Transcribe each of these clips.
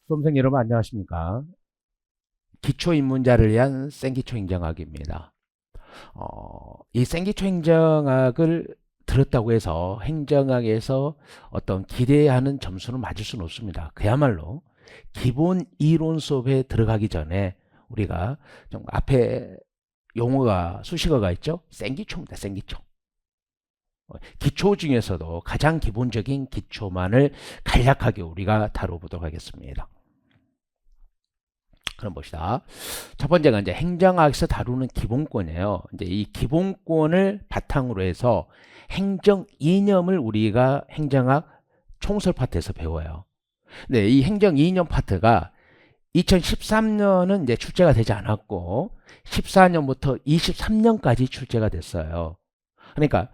수험생 여러분 안녕하십니까? 기초입문자를 위한 생기초 행정학입니다. 이 생기초 행정학을 들었다고 해서 행정학에서 어떤 기대하는 점수는 맞을 수는 없습니다. 그야말로 기본 이론 수업에 들어가기 전에 우리가 좀 앞에 용어가 수식어가 있죠? 생기초입니다. 생기초. 기초 중에서도 가장 기본적인 기초만을 간략하게 우리가 다뤄보도록 하겠습니다. 그럼 봅시다. 첫 번째가 이제 행정학에서 다루는 기본권이에요. 이제 이 기본권을 바탕으로 해서 행정 이념을 우리가 행정학 총설 파트에서 배워요. 근데 이 행정 이념 파트가 2013년은 이제 출제가 되지 않았고 14년부터 23년까지 출제가 됐어요. 그러니까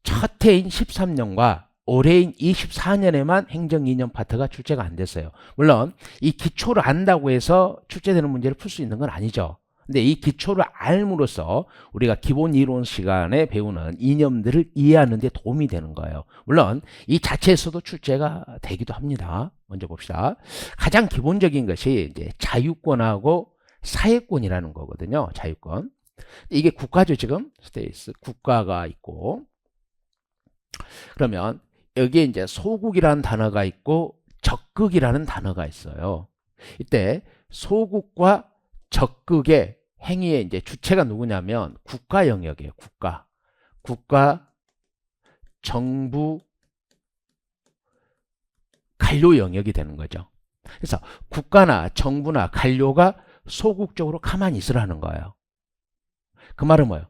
첫 해인 13년과 올해인 24년에만 행정 이념 파트가 출제가 안 됐어요. 물론 이 기초를 안다고 해서 출제되는 문제를 풀 수 있는 건 아니죠. 근데 이 기초를 알므로써 우리가 기본 이론 시간에 배우는 이념들을 이해하는 데 도움이 되는 거예요. 물론 이 자체에서도 출제가 되기도 합니다. 먼저 봅시다. 가장 기본적인 것이 이제 자유권하고 사회권이라는 거거든요. 자유권. 이게 국가죠, 지금. 스테이스 국가가 있고, 그러면 여기에 이제 소국이라는 단어가 있고 적극이라는 단어가 있어요. 이때 소국과 적극의 행위의 이제 주체가 누구냐면 국가 영역이에요. 국가, 정부, 관료 영역이 되는 거죠. 그래서 국가나 정부나 관료가 소극적으로 가만히 있으라는 거예요. 그 말은 뭐예요?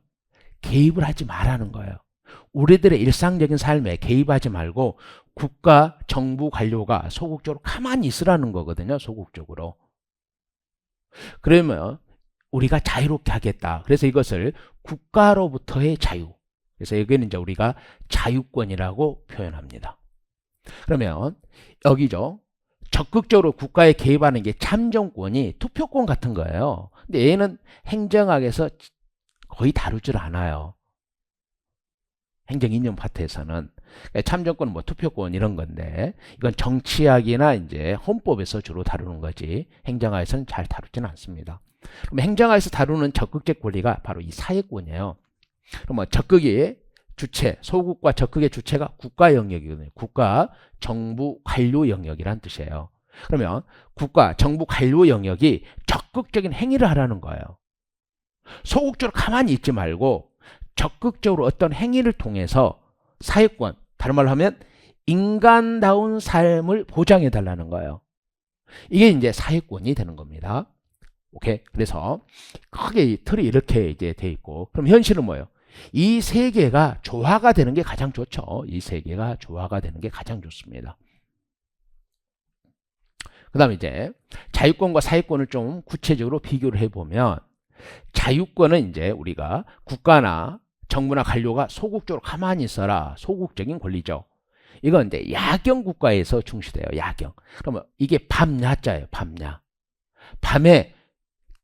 개입을 하지 말라는 거예요. 우리들의 일상적인 삶에 개입하지 말고 국가, 정부, 관료가 소극적으로 가만히 있으라는 거거든요. 소극적으로. 그러면 우리가 자유롭게 하겠다. 그래서 이것을 국가로부터의 자유. 그래서 여기는 이제 우리가 자유권이라고 표현합니다. 그러면 여기죠. 적극적으로 국가에 개입하는 게 참정권이 투표권 같은 거예요. 근데 얘는 행정학에서 거의 다루질 않아요. 행정이념 파트에서는 참정권은 뭐 투표권 이런 건데 이건 정치학이나 이제 헌법에서 주로 다루는 거지 행정학에서는 잘 다루지는 않습니다. 그럼 행정학에서 다루는 적극적 권리가 바로 이 사회권이에요. 그럼 뭐 적극이 주체, 소국과 적극의 주체가 국가 영역이거든요. 국가, 정부, 관료 영역이란 뜻이에요. 그러면 국가, 정부, 관료 영역이 적극적인 행위를 하라는 거예요. 소극적으로 가만히 있지 말고 적극적으로 어떤 행위를 통해서 사회권, 다른 말로 하면 인간다운 삶을 보장해 달라는 거예요. 이게 이제 사회권이 되는 겁니다. 오케이. 그래서 크게 이 틀이 이렇게 이제 돼 있고, 그럼 현실은 뭐예요? 이 세 개가 조화가 되는 게 가장 좋죠. 이 세 개가 조화가 되는 게 가장 좋습니다. 그 다음에 이제 자유권과 사회권을 좀 구체적으로 비교를 해보면 자유권은 이제 우리가 국가나 정부나 관료가 소극적으로 가만히 있어라. 소극적인 권리죠. 이건 이제 야경 국가에서 중시돼요. 야경. 그러면 이게 밤야자예요. 밤야. 밤에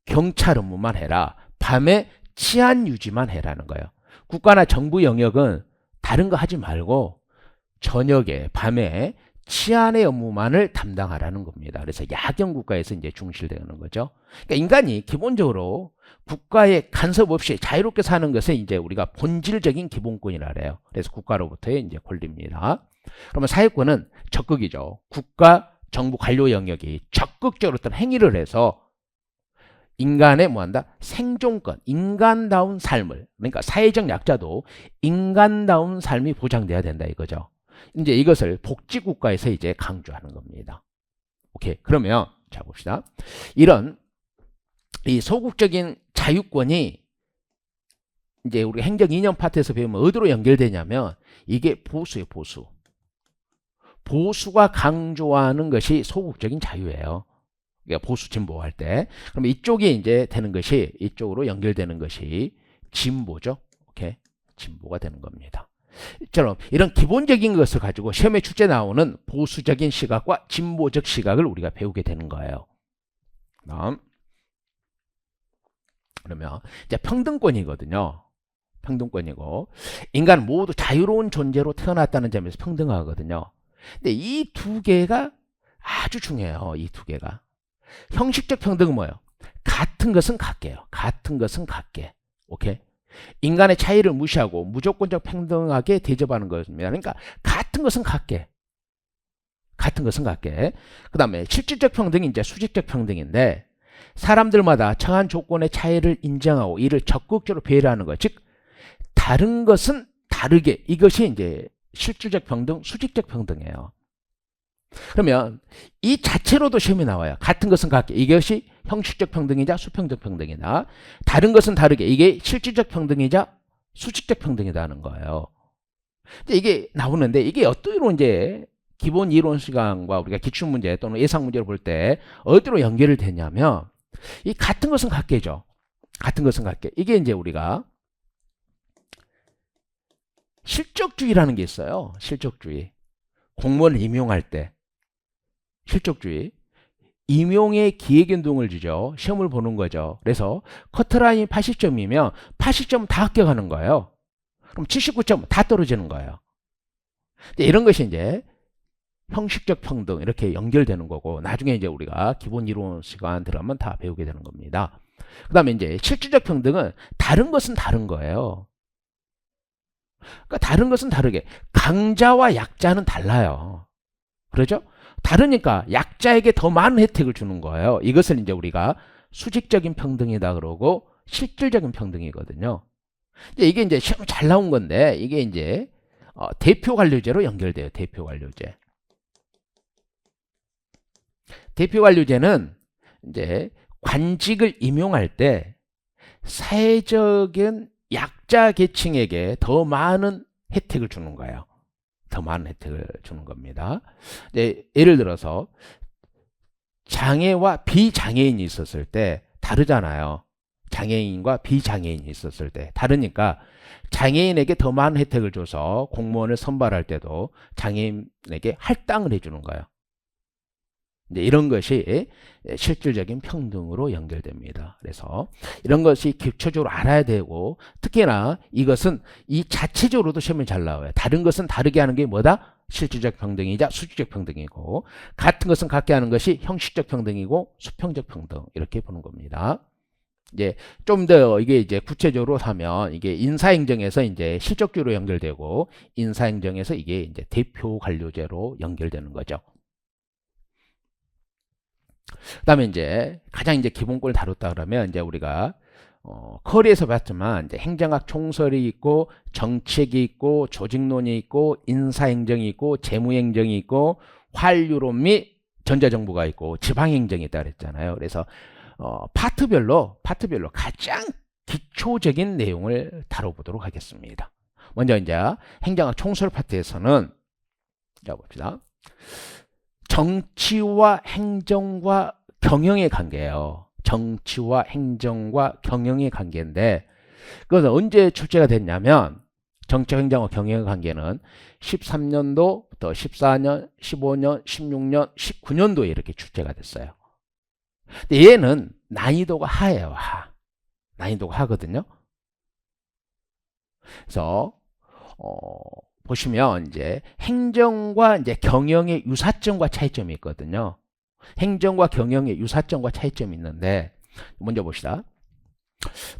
경찰 업무만 해라. 밤에 치안 유지만 해라는 거예요. 국가나 정부 영역은 다른 거 하지 말고 저녁에 밤에 치안의 업무만을 담당하라는 겁니다. 그래서 야경 국가에서 이제 중시되는 거죠. 그러니까 인간이 기본적으로 국가의 간섭 없이 자유롭게 사는 것은 이제 우리가 본질적인 기본권이라 그래요. 그래서 국가로부터의 이제 권리입니다. 그러면 사회권은 적극이죠. 국가, 정부, 관료 영역이 적극적으로 어떤 행위를 해서 인간의 뭐한다? 생존권, 인간다운 삶을, 그러니까 사회적 약자도 인간다운 삶이 보장돼야 된다 이거죠. 이제 이것을 복지국가에서 이제 강조하는 겁니다. 오케이. 그러면 자 봅시다. 이런 이 소극적인 자유권이 이제 우리 행정 이념 파트에서 배우면 어디로 연결되냐면 이게 보수예요. 보수. 보수가 강조하는 것이 소극적인 자유예요. 그러니까 보수 진보할 때. 그럼 이쪽이 이제 되는 것이 이쪽으로 연결되는 것이 진보죠. 오케이. 진보가 되는 겁니다. 처럼 이런 기본적인 것을 가지고 시험에 출제 나오는 보수적인 시각과 진보적 시각을 우리가 배우게 되는 거예요. 다음. 그러면 이제 평등권이거든요. 평등권이고 인간은 모두 자유로운 존재로 태어났다는 점에서 평등하거든요. 근데 이 두 개가 아주 중요해요. 이 두 개가. 형식적 평등은 뭐예요? 같은 것은 같게요. 같은 것은 같게. 오케이? 인간의 차이를 무시하고 무조건적 평등하게 대접하는 것입니다. 그러니까 같은 것은 같게. 같은 것은 같게. 그 다음에 실질적 평등이 이제 수직적 평등인데 사람들마다 처한 조건의 차이를 인정하고 이를 적극적으로 배려하는 것. 즉 다른 것은 다르게. 이것이 이제 실질적 평등, 수직적 평등이에요. 그러면 이 자체로도 시험이 나와요. 같은 것은 같게. 이것이 형식적 평등이자 수평적 평등이다. 다른 것은 다르게. 이게 실질적 평등이자 수직적 평등이다 하는 거예요. 이게 나오는데 이게 어디로 이제 기본 이론 시간과 우리가 기출 문제 또는 예상 문제를 볼 때 어디로 연결이 되냐면 이 같은 것은 같게죠. 같은 것은 같게. 이게 이제 우리가 실적주의라는 게 있어요. 실적주의. 공무원을 임용할 때 실적주의. 임용에 기획연동을 주죠. 시험을 보는 거죠. 그래서 커트라인이 80점이면 80점 다 합격하는 거예요. 그럼 79점 다 떨어지는 거예요. 이런 것이 이제 형식적 평등 이렇게 연결되는 거고 나중에 이제 우리가 기본 이론 시간 들어가면 다 배우게 되는 겁니다. 그 다음에 이제 실질적 평등은 다른 것은 다른 거예요. 그러니까 다른 것은 다르게. 강자와 약자는 달라요. 그렇죠? 다르니까 약자에게 더 많은 혜택을 주는 거예요. 이것을 이제 우리가 수직적인 평등이다 그러고 실질적인 평등이거든요. 이게 이제 시험 잘 나온 건데 이게 이제 대표 관료제로 연결돼요. 대표 관료제. 대표 관료제는 이제 관직을 임용할 때 사회적인 약자 계층에게 더 많은 혜택을 주는 거예요. 더 많은 혜택을 주는 겁니다. 예를 들어서 장애와 비장애인이 있었을 때 다르잖아요. 장애인과 비장애인이 있었을 때 다르니까 장애인에게 더 많은 혜택을 줘서 공무원을 선발할 때도 장애인에게 할당을 해주는 거예요. 이제 이런 것이 실질적인 평등으로 연결됩니다. 그래서 이런 것이 기초적으로 알아야 되고 특히나 이것은 이 자체적으로도 시험에 잘 나와요. 다른 것은 다르게 하는 게 뭐다? 실질적 평등이자 수직적 평등이고 같은 것은 같게 하는 것이 형식적 평등이고 수평적 평등 이렇게 보는 겁니다. 이제 좀 더 이게 이제 구체적으로 하면 이게 인사행정에서 이제 실적주로 연결되고 인사행정에서 이게 이제 대표 관료제로 연결되는 거죠. 그다음에 이제 가장 이제 기본권을 다뤘다 그러면 이제 우리가 커리에서 봤지만 이제 행정학 총설이 있고 정책이 있고 조직론이 있고 인사행정이 있고 재무행정이 있고 환류론 및 전자정부가 있고 지방행정이 있다 그랬잖아요. 그래서 파트별로 가장 기초적인 내용을 다뤄보도록 하겠습니다. 먼저 이제 행정학 총설 파트에서는 자 봅시다. 정치와 행정과 경영의 관계예요. 정치와 행정과 경영의 관계인데 그것은 언제 출제가 됐냐면 정치, 행정과 경영의 관계는 13년도부터 14년, 15년, 16년, 19년도에 이렇게 출제가 됐어요. 근데 얘는 난이도가 하예요. 하. 난이도가 하거든요. 그래서 보시면 이제 행정과 이제 경영의 유사점과 차이점이 있거든요. 행정과 경영의 유사점과 차이점이 있는데 먼저 봅시다.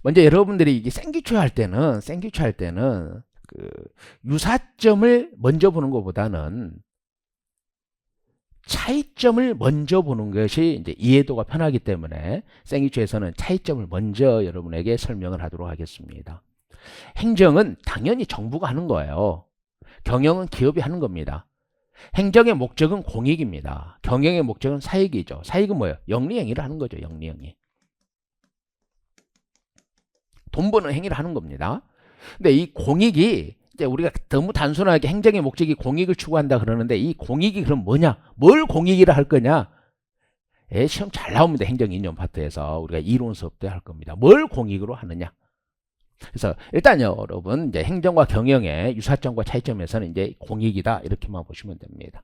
먼저 여러분들이 이게 생기초 할 때는 그 유사점을 먼저 보는 것보다는 차이점을 먼저 보는 것이 이제 이해도가 편하기 때문에 생기초에서는 차이점을 먼저 여러분에게 설명을 하도록 하겠습니다. 행정은 당연히 정부가 하는 거예요. 경영은 기업이 하는 겁니다. 행정의 목적은 공익입니다. 경영의 목적은 사익이죠. 사익은 뭐예요? 영리행위를 하는 거죠. 영리행위. 돈 버는 행위를 하는 겁니다. 근데 이 공익이 이제 우리가 너무 단순하게 행정의 목적이 공익을 추구한다 그러는데 이 공익이 그럼 뭐냐? 뭘 공익이라 할 거냐? 시험 잘 나옵니다. 행정 이념 파트에서 우리가 이론 수업 때 할 겁니다. 뭘 공익으로 하느냐? 그래서 일단요, 여러분 이제 행정과 경영의 유사점과 차이점에서는 이제 공익이다 이렇게만 보시면 됩니다.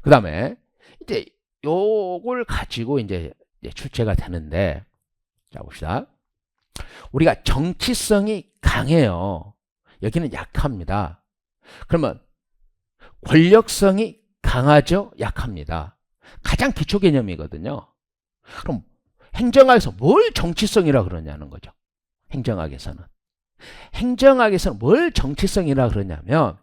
그 다음에 이제 요걸 가지고 이제 출제가 되는데 자 봅시다. 우리가 정치성이 강해요. 여기는 약합니다. 그러면 권력성이 강하죠? 약합니다. 가장 기초 개념이거든요. 그럼 행정학에서 뭘 정치성이라 그러냐는 거죠. 행정학에서는. 행정학에서는 뭘 정치성이라 그러냐면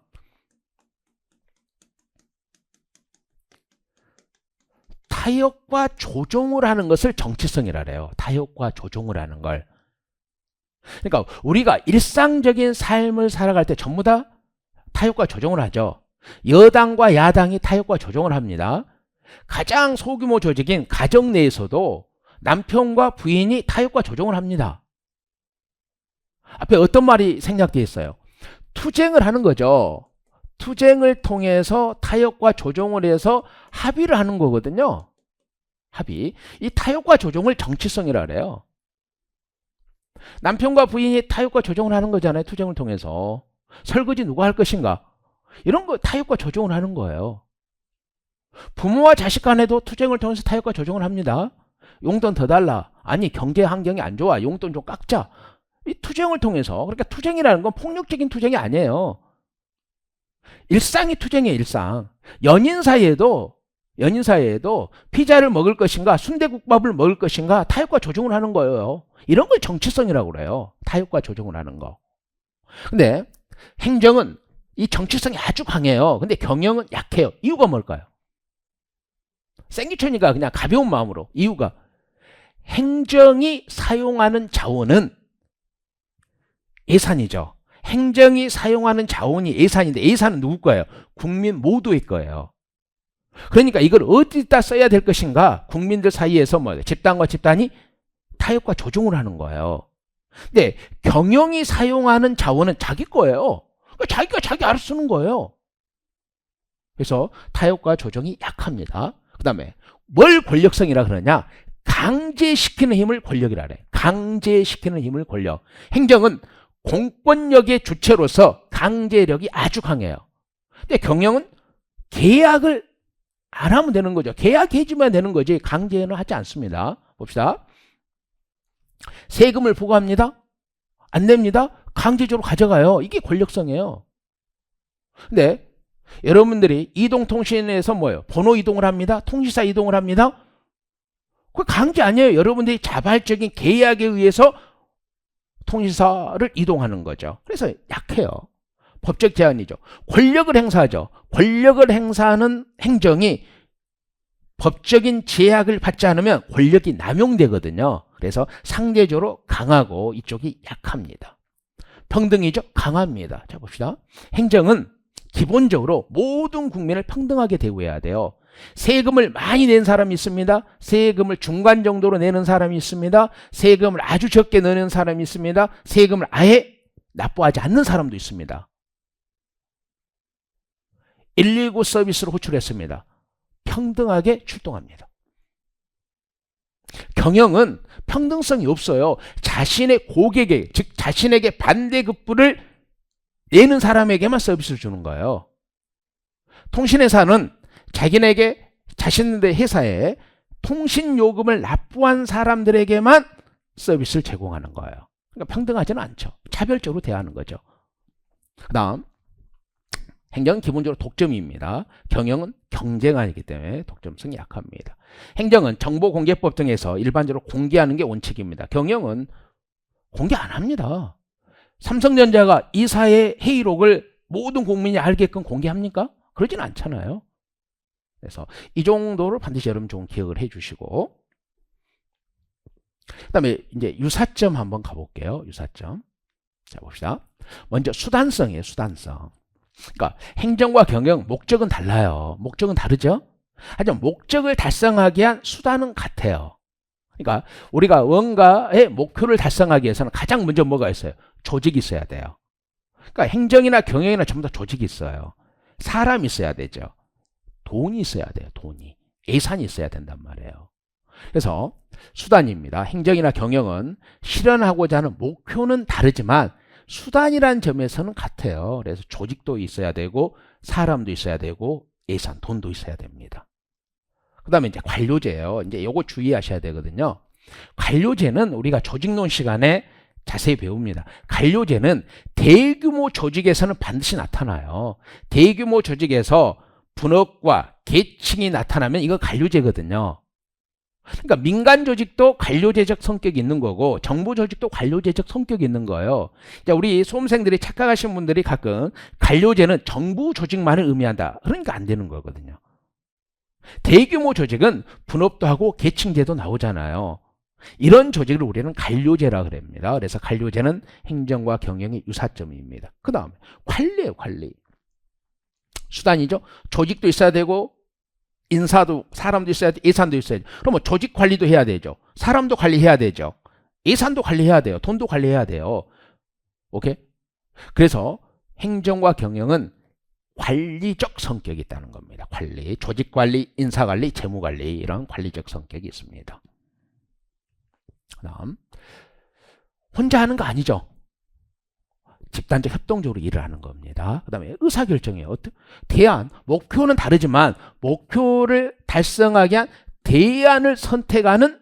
타협과 조정을 하는 것을 정치성이라 그래요. 타협과 조정을 하는 걸. 그러니까 우리가 일상적인 삶을 살아갈 때 전부 다 타협과 조정을 하죠. 여당과 야당이 타협과 조정을 합니다. 가장 소규모 조직인 가정 내에서도 남편과 부인이 타협과 조정을 합니다. 앞에 어떤 말이 생략되어 있어요? 투쟁을 하는 거죠. 투쟁을 통해서 타협과 조정을 해서 합의를 하는 거거든요. 합의. 이 타협과 조정을 정치성이라 그래요. 남편과 부인이 타협과 조정을 하는 거잖아요. 투쟁을 통해서. 설거지 누가 할 것인가? 이런 거 타협과 조정을 하는 거예요. 부모와 자식 간에도 투쟁을 통해서 타협과 조정을 합니다. 용돈 더 달라. 아니 경제 환경이 안 좋아. 용돈 좀 깎자. 이 투쟁을 통해서. 그러니까 투쟁이라는 건 폭력적인 투쟁이 아니에요. 일상이 투쟁이에요. 일상. 연인 사이에도 피자를 먹을 것인가 순대국밥을 먹을 것인가 타협과 조정을 하는 거예요. 이런 걸 정치성이라고 그래요. 타협과 조정을 하는 거. 근데 행정은 이 정치성이 아주 강해요. 근데 경영은 약해요. 이유가 뭘까요? 생기초니까 그냥 가벼운 마음으로. 이유가 행정이 사용하는 자원은 예산이죠. 행정이 사용하는 자원이 예산인데 예산은 누구 거예요? 국민 모두의 거예요. 그러니까 이걸 어디다 써야 될 것인가? 국민들 사이에서 뭐 집단과 집단이 타협과 조정을 하는 거예요. 근데 경영이 사용하는 자원은 자기 거예요. 그러니까 자기가 자기 알아서 쓰는 거예요. 그래서 타협과 조정이 약합니다. 그 다음에 뭘 권력성이라 그러냐? 강제시키는 힘을 권력이라 그래. 강제시키는 힘을 권력. 행정은 공권력의 주체로서 강제력이 아주 강해요. 근데 경영은 계약을 안 하면 되는 거죠. 계약해주면 되는 거지 강제는 하지 않습니다. 봅시다. 세금을 부과합니다. 안 냅니다. 강제적으로 가져가요. 이게 권력성이에요. 근데 여러분들이 이동통신에서 뭐예요? 번호 이동을 합니다. 통지사 이동을 합니다. 그거 강제 아니에요. 여러분들이 자발적인 계약에 의해서 통지사를 이동하는 거죠. 그래서 약해요. 법적 제한이죠. 권력을 행사하죠. 권력을 행사하는 행정이 법적인 제약을 받지 않으면 권력이 남용되거든요. 그래서 상대적으로 강하고 이쪽이 약합니다. 평등이죠? 강합니다. 자 봅시다. 행정은 기본적으로 모든 국민을 평등하게 대우해야 돼요. 세금을 많이 낸 사람이 있습니다. 세금을 중간 정도로 내는 사람이 있습니다. 세금을 아주 적게 내는 사람이 있습니다. 세금을 아예 납부하지 않는 사람도 있습니다. 119 서비스를 호출했습니다. 평등하게 출동합니다. 경영은 평등성이 없어요. 자신의 고객에게, 즉 자신에게 반대급부를 내는 사람에게만 서비스를 주는 거예요. 통신회사는 자기네게 자신의 회사에 통신요금을 납부한 사람들에게만 서비스를 제공하는 거예요. 그러니까 평등하지는 않죠. 차별적으로 대하는 거죠. 그 다음 행정은 기본적으로 독점입니다. 경영은 경쟁아니기 때문에 독점성이 약합니다. 행정은 정보공개법 등에서 일반적으로 공개하는 게 원칙입니다. 경영은 공개 안 합니다. 삼성전자가 이사의 회의록을 모든 국민이 알게끔 공개합니까? 그러진 않잖아요. 그래서 이 정도를 반드시 여러분 좀 기억을 해 주시고, 그 다음에 이제 유사점 한번 가볼게요. 유사점. 자, 봅시다. 먼저 수단성이에요. 수단성. 그러니까 행정과 경영 목적은 달라요. 목적은 다르죠? 하지만 목적을 달성하기 위한 수단은 같아요. 그러니까 우리가 뭔가의 목표를 달성하기 위해서는 가장 먼저 뭐가 있어요? 조직이 있어야 돼요. 그러니까 행정이나 경영이나 전부 다 조직이 있어요. 사람이 있어야 되죠. 돈이 있어야 돼요. 돈이. 예산이 있어야 된단 말이에요. 그래서 수단입니다. 행정이나 경영은 실현하고자 하는 목표는 다르지만 수단이라는 점에서는 같아요. 그래서 조직도 있어야 되고 사람도 있어야 되고 예산, 돈도 있어야 됩니다. 그 다음에 이제 관료제예요. 이제 요거 주의하셔야 되거든요. 관료제는 우리가 조직론 시간에 자세히 배웁니다. 관료제는 대규모 조직에서는 반드시 나타나요. 대규모 조직에서 분업과 계층이 나타나면 이거 관료제거든요. 그러니까 민간 조직도 관료제적 성격이 있는 거고 정부 조직도 관료제적 성격이 있는 거예요. 자, 우리 수험생들이 착각하신 분들이 가끔 관료제는 정부 조직만을 의미한다. 그러니까 안 되는 거거든요. 대규모 조직은 분업도 하고 계층제도 나오잖아요. 이런 조직을 우리는 관료제라 그럽니다. 그래서 관료제는 행정과 경영의 유사점입니다. 그 다음에 관리예요, 관리. 수단이죠. 조직도 있어야 되고 인사도, 사람도 있어야 돼, 예산도 있어야 돼. 그러면 조직 관리도 해야 되죠. 사람도 관리해야 되죠. 예산도 관리해야 돼요. 돈도 관리해야 돼요. 오케이? 그래서 행정과 경영은 관리적 성격이 있다는 겁니다. 관리, 조직 관리, 인사 관리, 재무 관리 이런 관리적 성격이 있습니다. 그다음 혼자 하는 거 아니죠. 집단적 협동적으로 일을 하는 겁니다. 그 다음에 의사결정이에요. 대안, 목표는 다르지만 목표를 달성하기 위한 대안을 선택하는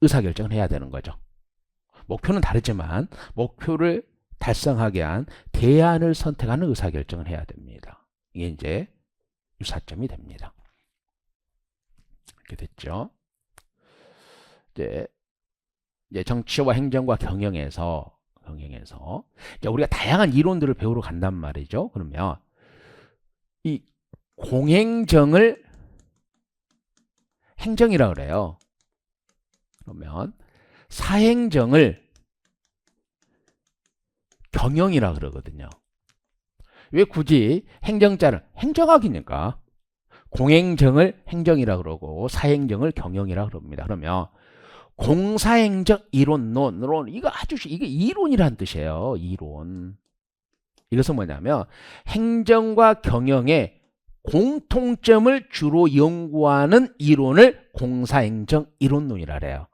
의사결정을 해야 되는 거죠. 목표는 다르지만 목표를 달성하기 위한 대안을 선택하는 의사결정을 해야 됩니다. 이게 이제 유사점이 됩니다. 이렇게 됐죠. 이제 정치와 행정과 경영에서 우리가 다양한 이론들을 배우러 간단 말이죠. 그러면 이 공행정을 행정이라 그래요. 그러면 사행정을 경영이라 그러거든요. 왜 굳이 행정자를 행정학이니까 공행정을 행정이라 그러고 사행정을 경영이라 그럽니다. 그러면 공사행정 이론 이거 이게 이론이란 뜻이에요. 이론. 이것은 뭐냐면 행정과 경영의 공통점을 주로 연구하는 이론을 공사행정 이론론이라 그래요.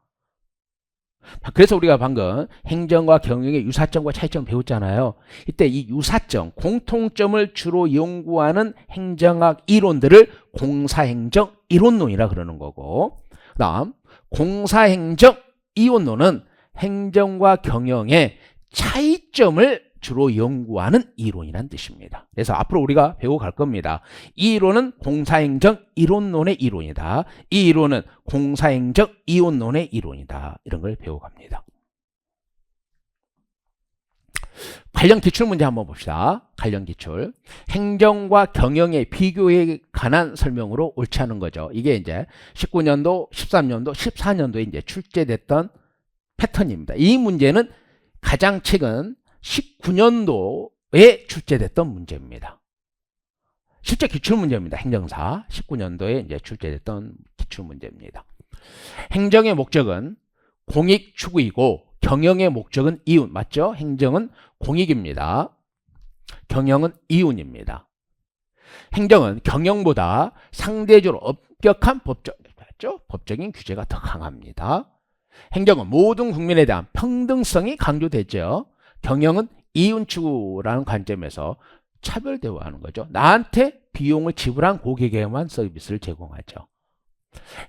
그래서 우리가 방금 행정과 경영의 유사점과 차이점 배웠잖아요. 이때 이 유사점, 공통점을 주로 연구하는 행정학 이론들을 공사행정 이론론이라 그러는 거고, 그다음 공사행정 이론론은 행정과 경영의 차이점을 주로 연구하는 이론이란 뜻입니다. 그래서 앞으로 우리가 배워갈 겁니다. 이 이론은 공사행정 이론론의 이론이다. 이 이론은 공사행정 이론론의 이론이다. 이런 걸 배워갑니다. 관련 기출문제 한번 봅시다. 관련 기출. 행정과 경영의 비교에 관한 설명으로 옳지 않은 거죠. 이게 이제 19년도, 13년도, 14년도에 이제 출제됐던 패턴입니다. 이 문제는 가장 최근 19년도에 출제됐던 문제입니다. 실제 기출문제입니다. 행정사 19년도에 이제 출제됐던 기출문제입니다. 행정의 목적은 공익 추구이고 경영의 목적은 이윤. 맞죠? 행정은 공익입니다. 경영은 이윤입니다. 행정은 경영보다 상대적으로 엄격한 법적인 규제가 더 강합니다. 행정은 모든 국민에 대한 평등성이 강조되죠. 경영은 이윤 추구라는 관점에서 차별 대우하는 거죠. 나한테 비용을 지불한 고객에게만 서비스를 제공하죠.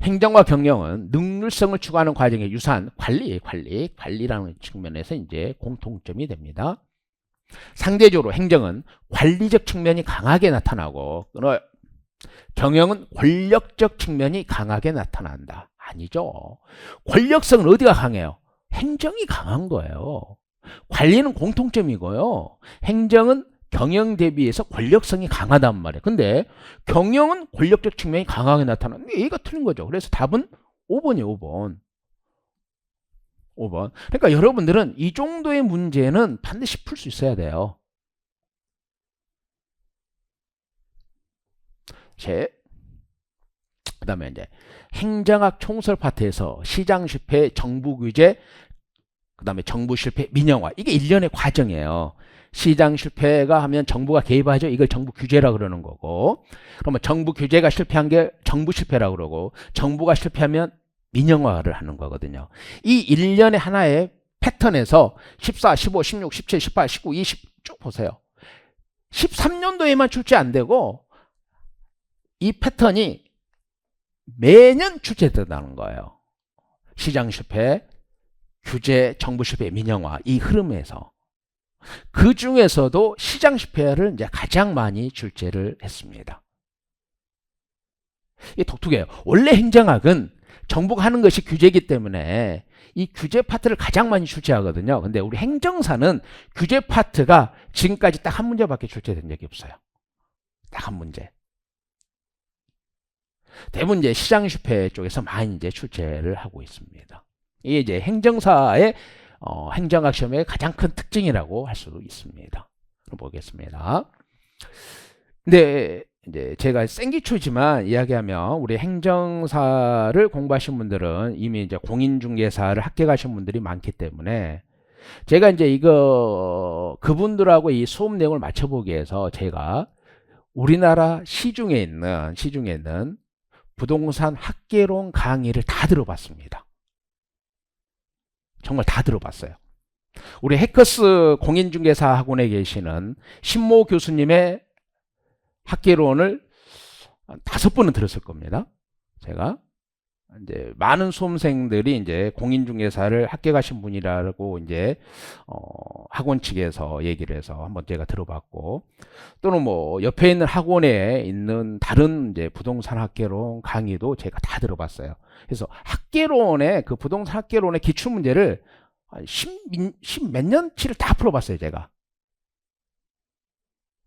행정과 경영은 능률성을 추구하는 과정의 유사한 관리라는 측면에서 이제 공통점이 됩니다. 상대적으로 행정은 관리적 측면이 강하게 나타나고 경영은 권력적 측면이 강하게 나타난다. 아니죠. 권력성은 어디가 강해요? 행정이 강한 거예요. 관리는 공통점이고요. 행정은 경영 대비해서 권력성이 강하단 말이에요. 근데 경영은 권력적 측면이 강하게 나타나는데 얘가 틀린 거죠. 그래서 답은 5번이에요. 5번. 그러니까 여러분들은 이 정도의 문제는 반드시 풀 수 있어야 돼요. 그 다음에 이제 행정학 총설 파트에서 시장 실패, 정부 규제, 그 다음에 정부 실패, 민영화. 이게 일련의 과정이에요. 시장 실패가 하면 정부가 개입하죠. 이걸 정부 규제라 그러는 거고, 그러면 정부 규제가 실패한 게 정부 실패라 그러고, 정부가 실패하면 민영화를 하는 거거든요. 이 일련의 하나의 패턴에서 14, 15, 16, 17, 18, 19, 20 쭉 보세요. 13년도에만 출제 안 되고 이 패턴이 매년 출제된다는 거예요. 시장 실패, 규제, 정부 실패, 민영화 이 흐름에서 그 중에서도 시장 실패를 이제 가장 많이 출제를 했습니다. 이게 독특해요. 원래 행정학은 정부가 하는 것이 규제이기 때문에 이 규제 파트를 가장 많이 출제하거든요. 근데 우리 행정사는 규제 파트가 지금까지 딱 한 문제밖에 출제된 적이 없어요. 딱 한 문제. 대부분 이제 시장실패 쪽에서 많이 이제 출제를 하고 있습니다. 이게 이제 행정사의 행정학 시험의 가장 큰 특징이라고 할 수도 있습니다. 그럼 보겠습니다. 근데 이제 제가 생기초지만 이야기하면 우리 행정사를 공부하신 분들은 이미 이제 공인중개사를 합격하신 분들이 많기 때문에 제가 이제 이거 그분들하고 이 수업 내용을 맞춰보기 위해서 제가 우리나라 시중에 있는 부동산 학개론 강의를 다 들어봤습니다. 정말 다 들어봤어요. 우리 해커스 공인중개사 학원에 계시는 신모 교수님의 학개론을 5번은 들었을 겁니다. 제가 이제 많은 수험생들이 이제 공인중개사를 합격하신 분이라고 이제 학원 측에서 얘기를 해서 한번 제가 들어봤고, 또는 뭐 옆에 있는 학원에 있는 다른 이제 부동산 학개론 강의도 제가 다 들어봤어요. 그래서 학개론의 그 부동산 학개론의 기출 문제를 10 몇 년치를 다 풀어봤어요, 제가.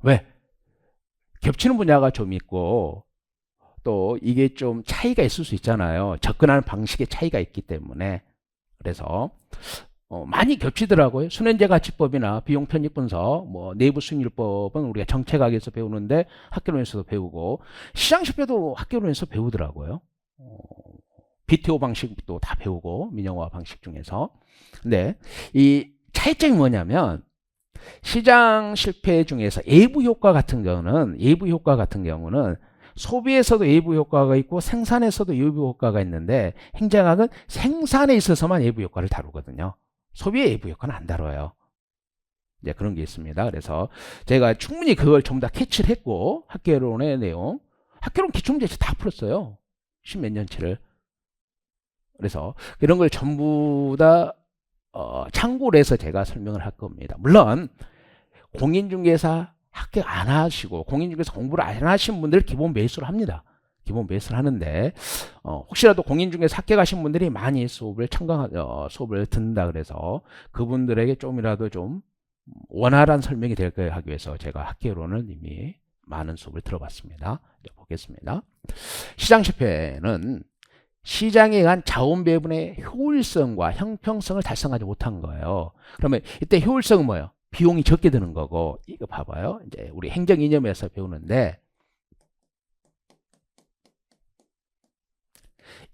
왜? 겹치는 분야가 좀 있고 또 이게 좀 차이가 있을 수 있잖아요. 접근하는 방식의 차이가 있기 때문에. 그래서 많이 겹치더라고요. 순환제가치법이나 비용편익분석, 뭐 내부수익률법은 우리가 정책학에서 배우는데 학개론에서도 배우고, 시장실패도 학개론에서 배우더라고요. BTO 방식도 다 배우고, 민영화 방식 중에서. 근데 이 차이점이 뭐냐면, 시장 실패 중에서 예부 효과 같은 경우는 소비에서도 예부 효과가 있고 생산에서도 예부 효과가 있는데, 행정학은 생산에 있어서만 예부 효과를 다루거든요. 소비의 예부 효과는 안 다뤄요. 이제 그런 게 있습니다. 그래서 제가 충분히 그걸 전부 다 캐치를 했고, 학개론의 내용, 학개론 기출문제 다 풀었어요. 10 몇 년치를. 그래서 이런 걸 전부 다 참고를 해서 제가 설명을 할 겁니다. 물론 공인중개사 합격 안 하시고 공인중개사 공부를 안 하신 분들 기본 베이스로 합니다. 기본 베이스를 하는데 혹시라도 공인중개사 합격하신 분들이 많이 수업을 듣는다 그래서 그분들에게 좀이라도 좀 원활한 설명이 될 거에 하기 위해서 제가 학개론을 이미 많은 수업을 들어봤습니다. 이제 보겠습니다. 시장 실패는 시장에 의한 자원 배분의 효율성과 형평성을 달성하지 못한 거예요. 그러면 이때 효율성은 뭐예요? 비용이 적게 드는 거고, 이거 봐봐요. 이제 우리 행정 이념에서 배우는데,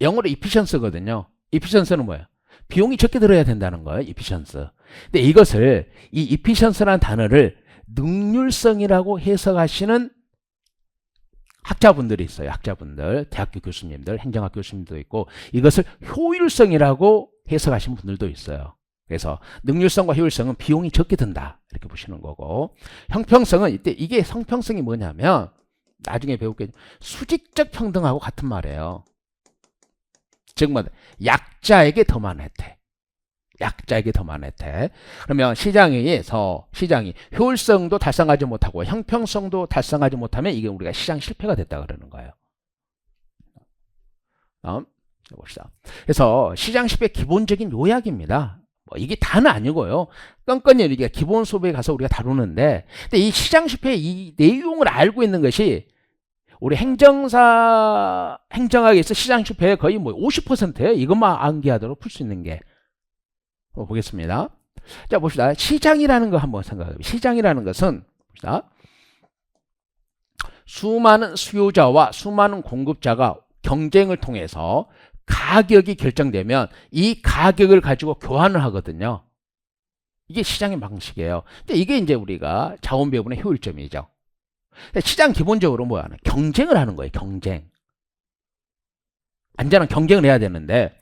영어로 efficiency거든요. efficiency는 뭐예요? 비용이 적게 들어야 된다는 거예요. efficiency. 근데 이것을, 이 efficiency라는 단어를 능률성이라고 해석하시는 학자분들이 있어요. 학자분들, 대학교 교수님들, 행정학 교수님도 있고, 이것을 효율성이라고 해석하시는 분들도 있어요. 그래서 능률성과 효율성은 비용이 적게 든다, 이렇게 보시는 거고, 형평성은 이때 이게 성평성이 뭐냐면 나중에 배울 게 수직적 평등하고 같은 말이에요. 즉 뭐 약자에게 더 많은 혜택, 약자에게 더 많은 혜택. 그러면 시장이 효율성도 달성하지 못하고 형평성도 달성하지 못하면 이게 우리가 시장 실패가 됐다 그러는 거예요. 다음 봅시다. 그래서 시장 실패 기본적인 요약입니다. 뭐 이게 다는 아니고요. 건건이 우리가 기본 수업에 가서 우리가 다루는데, 근데 이 시장 실패의 이 내용을 알고 있는 것이 우리 행정학에서 시장 실패의 거의 뭐 50%예요. 이것만 암기하도록 풀 수 있는 게. 보겠습니다. 자, 봅시다. 시장이라는 거 한번 생각해봅시다. 시장이라는 것은 봅시다. 수많은 수요자와 수많은 공급자가 경쟁을 통해서 가격이 결정되면 이 가격을 가지고 교환을 하거든요. 이게 시장의 방식이에요. 근데 이게 이제 우리가 자원 배분의 효율점이죠. 시장 기본적으로 뭐야? 경쟁을 하는 거예요. 경쟁. 안전한 경쟁을 해야 되는데,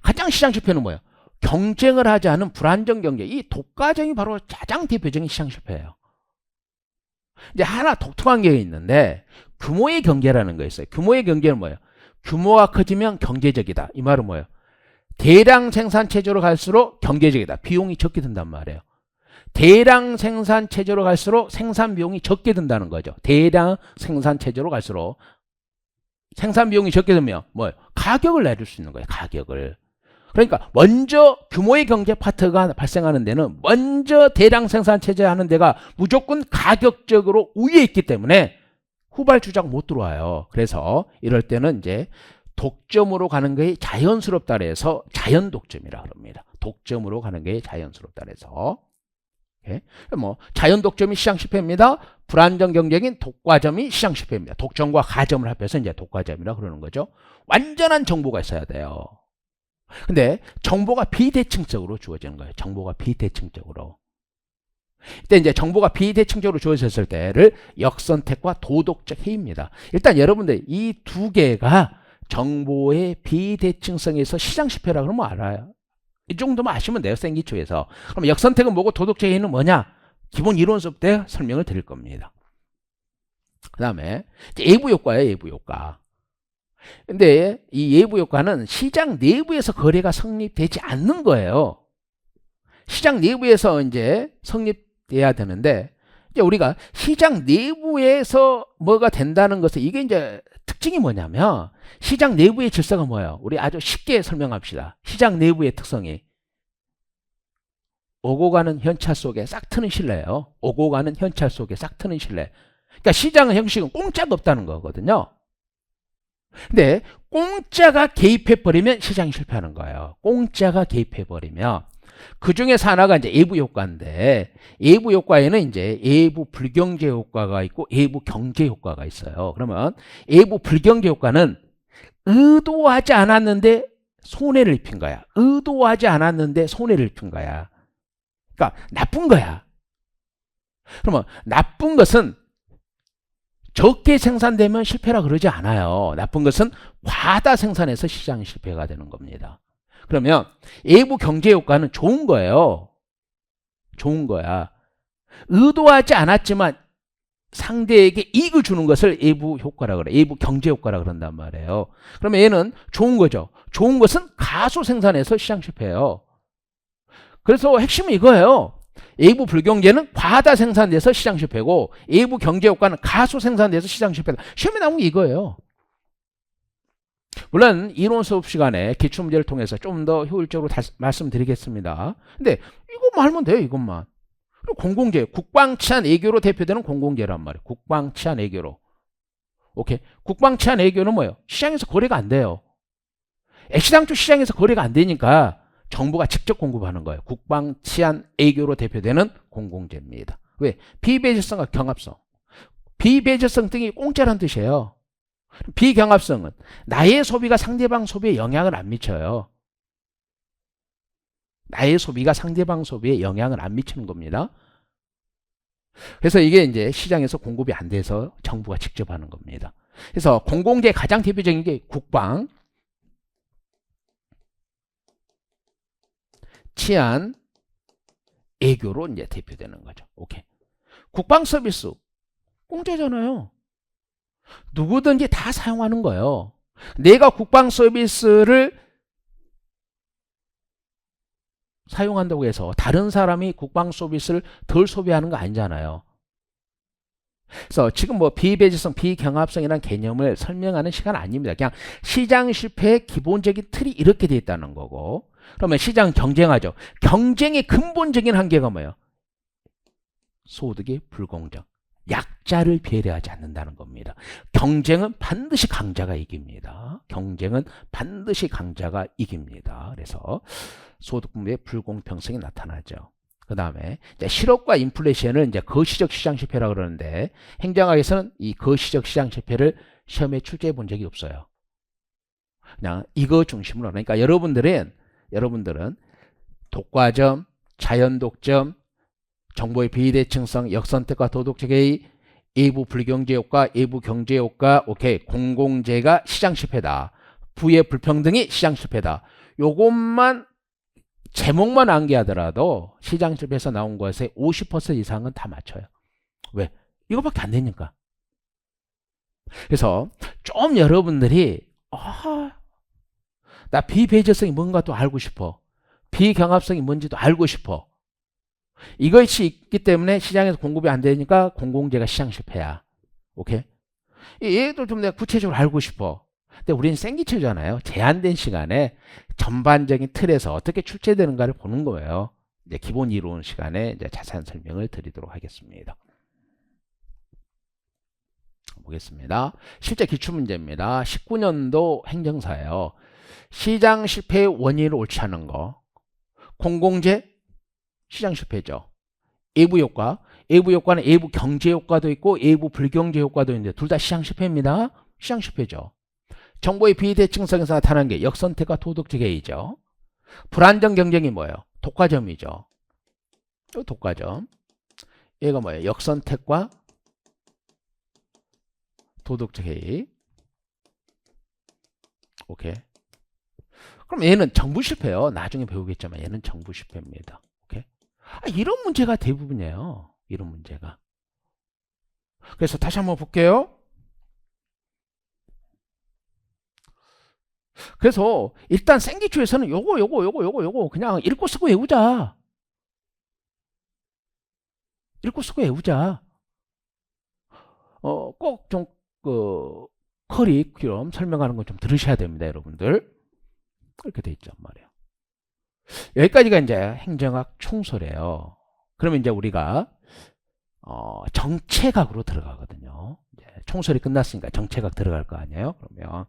가장 시장 실패는 뭐예요? 경쟁을 하지 않은 불안정 경쟁. 이 독과점이 바로 가장 대표적인 시장 실패예요. 이제 하나 독특한 게 있는데, 규모의 경계라는 거 있어요. 규모의 경계는 뭐예요? 규모가 커지면 경제적이다. 이 말은 뭐예요? 대량 생산 체제로 갈수록 경제적이다. 비용이 적게 든단 말이에요. 대량 생산 체제로 갈수록 생산 비용이 적게 든다는 거죠. 대량 생산 체제로 갈수록. 생산 비용이 적게 되면 뭐예요? 가격을 내릴 수 있는 거예요. 가격을. 그러니까 먼저 규모의 경제 파트가 발생하는 데는 먼저 대량 생산 체제 하는 데가 무조건 가격적으로 우위에 있기 때문에 후발주자가 못 들어와요. 그래서 이럴 때는 이제 독점으로 가는 게 자연스럽다 그래서 자연 독점이라 그럽니다. 독점으로 가는 게 자연스럽다 그래서. 뭐 자연 독점이 시장 실패입니다. 불안정 경쟁인 독과점이 시장 실패입니다. 독점과 가점을 합해서 이제 독과점이라 그러는 거죠. 완전한 정보가 있어야 돼요. 근데 정보가 비대칭적으로 주어지는 거예요. 정보가 비대칭적으로. 이때 이제 정보가 비대칭적으로 주어졌을 때를 역선택과 도덕적 해입니다. 일단 여러분들 이 두 개가 정보의 비대칭성에서 시장 실패라 그러면 알아요. 이 정도만 아시면 돼요. 생기초에서. 그럼 역선택은 뭐고 도덕적 해이는 뭐냐? 기본 이론 수업 때 설명을 드릴 겁니다. 그 다음에 예부 효과예요. 예부 효과. 근데 이 예부 효과는 시장 내부에서 거래가 성립되지 않는 거예요. 시장 내부에서 이제 성립돼야 되는데 이제 우리가 시장 내부에서 뭐가 된다는 것은 이게 이제 특징이 뭐냐면 시장 내부의 질서가 뭐예요? 우리 아주 쉽게 설명합시다. 시장 내부의 특성이 오고 가는 현찰 속에 싹 트는 신뢰예요. 오고 가는 현찰 속에 싹 트는 신뢰. 그러니까 시장 형식은 공짜가 없다는 거거든요. 근데 공짜가 개입해버리면 시장이 실패하는 거예요. 공짜가 개입해버리면. 그 중에서 하나가 이제 예부 효과인데, 예부 효과에는 이제 예부 불경제 효과가 있고, 예부 경제 효과가 있어요. 그러면 예부 불경제 효과는 의도하지 않았는데 손해를 입힌 거야. 의도하지 않았는데 손해를 입힌 거야. 그러니까 나쁜 거야. 그러면 나쁜 것은 적게 생산되면 실패라 그러지 않아요. 나쁜 것은 과다 생산해서 시장이 실패가 되는 겁니다. 그러면 예부 경제 효과는 좋은 거예요. 좋은 거야. 의도하지 않았지만 상대에게 이익을 주는 것을 예부 효과라 그래. 예부 경제 효과라 그런단 말이에요. 그러면 얘는 좋은 거죠. 좋은 것은 가소 생산해서 시장 실패해요. 그래서 핵심은 이거예요. 예부 불경제는 과다 생산돼서 시장 실패고 예부 경제 효과는 가소 생산돼서 시장 실패다. 시험에 나온 게 이거예요. 물론 이론 수업 시간에 기출문제를 통해서 좀 더 효율적으로 말씀드리겠습니다. 근데 이것만 하면 돼요. 이것만. 그리고 공공재, 국방치안 애교로 대표되는 공공재란 말이에요. 국방치안 애교로. 오케이. 국방치안 애교는 뭐예요? 시장에서 거래가 안 돼요. 애시당초 시장에서 거래가 안 되니까 정부가 직접 공급하는 거예요. 국방치안 애교로 대표되는 공공재입니다. 왜? 비배제성과 경합성. 비배제성 등이 공짜란 뜻이에요. 비경합성은 나의 소비가 상대방 소비에 영향을 안 미쳐요. 나의 소비가 상대방 소비에 영향을 안 미치는 겁니다. 그래서 이게 이제 시장에서 공급이 안 돼서 정부가 직접 하는 겁니다. 그래서 공공재 가장 대표적인 게 국방, 치안, 애교로 이제 대표되는 거죠. 오케이. 국방 서비스 공짜잖아요. 누구든지 다 사용하는 거예요. 내가 국방 서비스를 사용한다고 해서 다른 사람이 국방 서비스를 덜 소비하는 거 아니잖아요. 그래서 지금 뭐 비배제성, 비경합성이라는 개념을 설명하는 시간 아닙니다. 그냥 시장 실패의 기본적인 틀이 이렇게 돼 있다는 거고. 그러면 시장 경쟁하죠. 경쟁의 근본적인 한계가 뭐예요? 소득의 불공정. 약자를 배려하지 않는다는 겁니다. 경쟁은 반드시 강자가 이깁니다. 경쟁은 반드시 강자가 이깁니다. 그래서 소득분배의 불공평성이 나타나죠. 그 다음에 실업과 인플레이션을 이제 거시적 시장 실패라고 그러는데 행정학에서는 이 거시적 시장 실패를 시험에 출제해 본 적이 없어요. 그냥 이거 중심으로. 그러니까 여러분들은 독과점, 자연독점, 정보의 비대칭성, 역선택과 도덕적 해이, 예부 불경제 효과, 예부 경제 효과, 오케이. 공공재가 시장 실패다. 부의 불평등이 시장 실패다. 요것만 제목만 암기하더라도 시장 실패에서 나온 것의 50% 이상은 다 맞춰요. 왜? 이거밖에 안 되니까. 그래서 좀 여러분들이 나 비배제성이 뭔가 또 알고 싶어. 비경합성이 뭔지도 알고 싶어. 이것이 있기 때문에 시장에서 공급이 안 되니까 공공재가 시장 실패야. 오케이? 얘도 좀 내가 구체적으로 알고 싶어. 근데 우리는 생기체잖아요. 제한된 시간에 전반적인 틀에서 어떻게 출제되는가를 보는 거예요. 이제 기본 이론 시간에 이제 자세한 설명을 드리도록 하겠습니다. 보겠습니다. 실제 기출문제입니다. 19년도 행정사예요. 시장 실패의 원인을 옳지 않은 거. 공공재, 시장 실패죠. 외부 효과. 외부 효과는 외부 경제 효과도 있고 외부 불경제 효과도 있는데 둘 다 시장 실패입니다. 시장 실패죠. 정보의 비대칭성에서 나타난 게 역선택과 도덕적 해이죠. 불안정 경쟁이 뭐예요? 독과점이죠. 이 독과점. 얘가 뭐예요? 역선택과 도덕적 해이. 오케이. 그럼 얘는 정부 실패예요. 나중에 배우겠지만 얘는 정부 실패입니다. 오케이. 이런 문제가 대부분이에요. 이런 문제가. 그래서 다시 한번 볼게요. 그래서 일단 생기초에서는 요거 그냥 읽고 쓰고 외우자. 읽고 쓰고 외우자. 꼭 좀 커리큘럼 설명하는 거 좀 들으셔야 됩니다, 여러분들. 이렇게 돼 있단 말이에요. 여기까지가 이제 행정학 총소래요. 그러면 이제 우리가 정책학으로 들어가거든요. 이제 총소리 끝났으니까 정책학 들어갈 거 아니에요? 그러면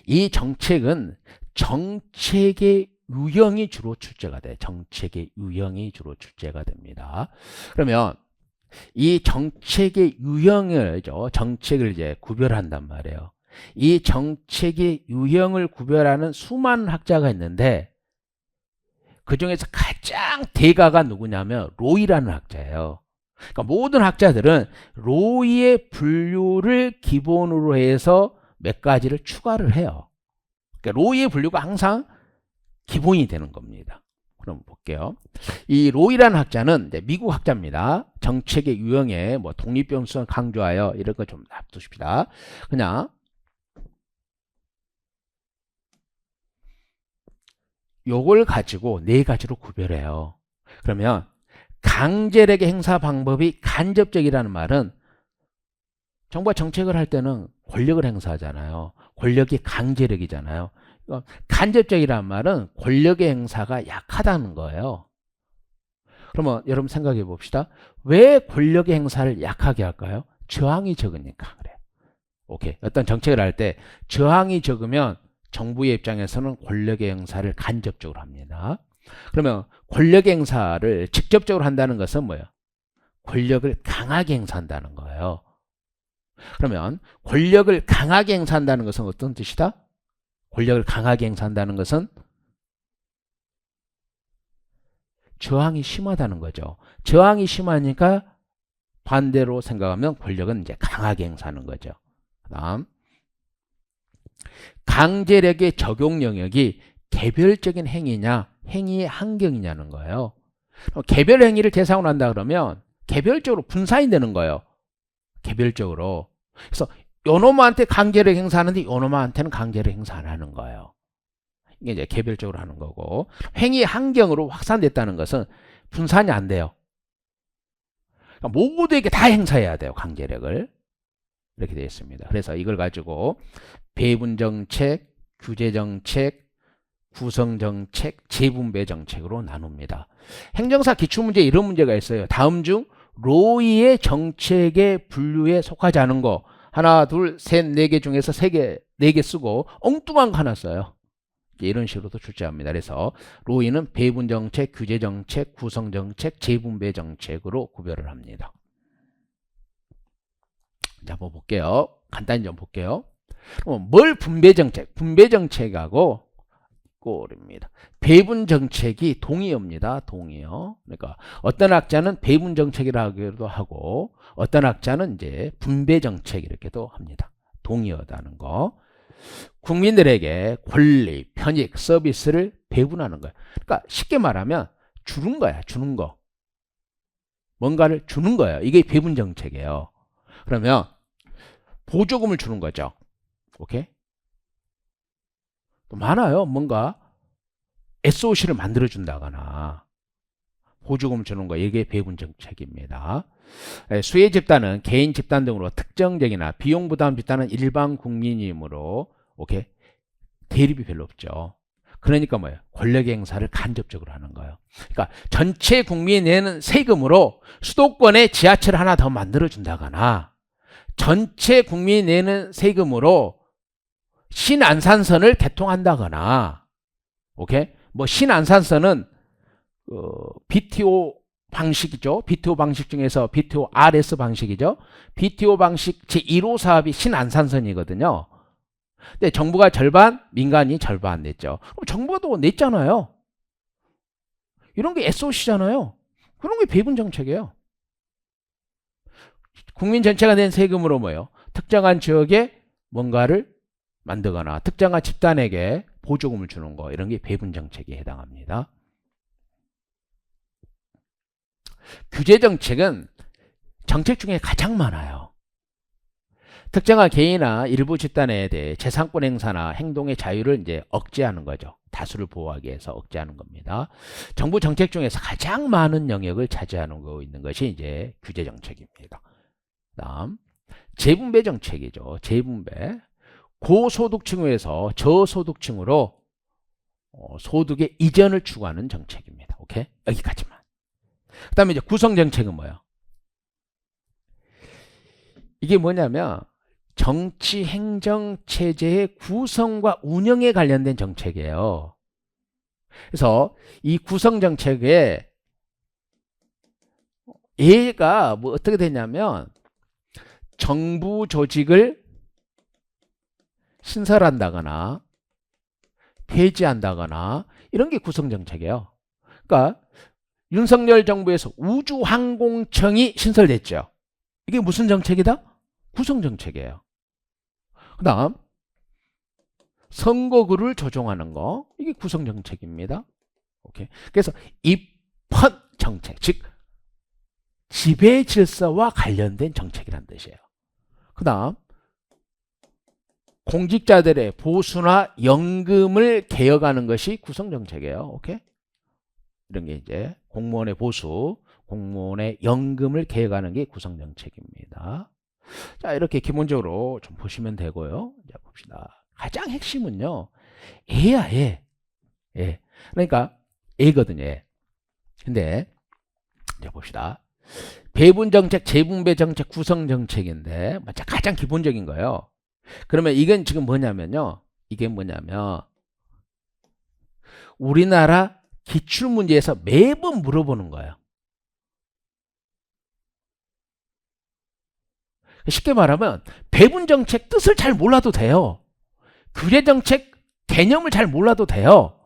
이 정책은 정책의 유형이 주로 출제가 돼. 정책의 유형이 주로 출제가 됩니다. 그러면 이 정책의 유형을 정책을 이제 구별한단 말이에요. 이 정책의 유형을 구별하는 수많은 학자가 있는데 그 중에서 가장 대가가 누구냐면 로이라는 학자예요. 그러니까 모든 학자들은 로이의 분류를 기본으로 해서 몇 가지를 추가를 해요. 그러니까 로이의 분류가 항상 기본이 되는 겁니다. 그럼 볼게요. 이 로이라는 학자는 이제 미국 학자입니다. 정책의 유형에 뭐 독립변수성을 강조하여 이런 거 좀 놔두십시다. 그냥 요걸 가지고 네 가지로 구별해요. 그러면 강제력의 행사 방법이 간접적이라는 말은 정부가 정책을 할 때는 권력을 행사하잖아요. 권력이 강제력이잖아요. 간접적이라는 말은 권력의 행사가 약하다는 거예요. 그러면 여러분 생각해 봅시다. 왜 권력의 행사를 약하게 할까요? 저항이 적으니까 그래요. 오케이. 어떤 정책을 할 때 저항이 적으면 정부의 입장에서는 권력의 행사를 간접적으로 합니다. 그러면 권력의 행사를 직접적으로 한다는 것은 뭐예요? 권력을 강하게 행사한다는 거예요. 그러면 권력을 강하게 행사한다는 것은 어떤 뜻이다? 권력을 강하게 행사한다는 것은 저항이 심하다는 거죠. 저항이 심하니까 반대로 생각하면 권력은 이제 강하게 행사하는 거죠. 그다음 강제력의 적용 영역이 개별적인 행위냐 행위의 환경이냐는 거예요. 개별 행위를 대상으로 한다 그러면 개별적으로 분산이 되는 거예요. 개별적으로. 그래서 요놈한테 강제력 행사하는데 요놈한테는 강제력 행사 안 하는 거예요. 이게 이제 개별적으로 하는 거고, 행위 환경으로 확산됐다는 것은 분산이 안 돼요. 그러니까 모두에게 다 행사해야 돼요, 강제력을. 이렇게 되어 있습니다. 그래서 이걸 가지고 배분정책, 규제정책, 구성정책, 재분배정책으로 나눕니다. 행정사 기출문제에 이런 문제가 있어요. 다음 중 로이의 정책의 분류에 속하지 않은 거 하나, 둘, 셋, 네 개 중에서 네 개 쓰고 엉뚱한 거 하나 써요. 이런 식으로도 출제합니다. 그래서 로이는 배분정책, 규제정책, 구성정책, 재분배정책으로 구별을 합니다. 자, 한번 볼게요. 간단히 좀 볼게요. 뭘 분배정책? 분배정책하고 꼴입니다. 배분정책이 동의어입니다. 동의어. 그러니까 어떤 학자는 배분정책이라고도 하고 어떤 학자는 이제 분배정책 이렇게도 합니다. 동의어다는 거. 국민들에게 권리, 편익, 서비스를 배분하는 거예요. 그러니까 쉽게 말하면 주는 거야. 주는 거. 뭔가를 주는 거예요. 이게 배분정책이에요. 그러면 보조금을 주는 거죠. 오케이? 또 많아요. 뭔가 SOC를 만들어준다거나 보조금을 주는 거. 이게 배분정책입니다. 수혜 집단은 개인 집단 등으로 특정적이나 비용 부담 집단은 일반 국민이므로 오케이 대립이 별로 없죠. 그러니까 뭐예요? 권력 행사를 간접적으로 하는 거예요. 그러니까 전체 국민이 내는 세금으로 수도권에 지하철 하나 더 만들어준다거나 전체 국민이 내는 세금으로 신안산선을 개통한다거나 오케이? 뭐 신안산선은 BTO 방식이죠. BTO 방식 중에서 BTO RS 방식이죠. BTO 방식 제1호 사업이 신안산선이거든요. 근데 정부가 절반, 민간이 절반 냈죠. 그럼 정부가 또 냈잖아요. 이런 게 SOC잖아요. 그런 게 배분 정책이에요. 국민 전체가 낸 세금으로 뭐예요? 특정한 지역에 뭔가를 만들거나 특정한 집단에게 보조금을 주는 거, 이런 게 배분 정책에 해당합니다. 규제 정책은 정책 중에 가장 많아요. 특정한 개인이나 일부 집단에 대해 재산권 행사나 행동의 자유를 이제 억제하는 거죠. 다수를 보호하기 위해서 억제하는 겁니다. 정부 정책 중에서 가장 많은 영역을 차지하고 있는 것이 이제 규제 정책입니다. 다음 재분배 정책이죠. 재분배. 고소득층에서 저소득층으로 소득의 이전을 추구하는 정책입니다. 오케이? 여기까지만. 그 다음에 이제 구성 정책은 뭐예요? 이게 뭐냐면 정치 행정 체제의 구성과 운영에 관련된 정책이에요. 그래서 이 구성 정책에 얘가 뭐 어떻게 되냐면 정부 조직을 신설한다거나 폐지한다거나 이런 게 구성 정책이에요. 그러니까 윤석열 정부에서 우주항공청이 신설됐죠. 이게 무슨 정책이다? 구성 정책이에요. 그 다음 선거구를 조정하는 거, 이게 구성 정책입니다. 오케이. 그래서 입헌 정책, 즉 지배 질서와 관련된 정책이란 뜻이에요. 그 다음 공직자들의 보수나 연금을 개혁하는 것이 구성 정책이에요. 오케이. 이런 게 이제 공무원의 보수, 공무원의 연금을 개혁하는 게 구성 정책입니다. 자, 이렇게 기본적으로 좀 보시면 되고요. 자, 봅시다. 가장 핵심은요, 애야, 애. 예. 그러니까 애거든요. 애. 근데 자, 봅시다. 배분 정책, 재분배 정책, 구성 정책인데 가장 기본적인 거예요. 그러면 이건 지금 뭐냐면요. 이게 뭐냐면 우리나라 기출문제에서 매번 물어보는 거예요. 쉽게 말하면 배분 정책 뜻을 잘 몰라도 돼요. 규제 정책 개념을 잘 몰라도 돼요.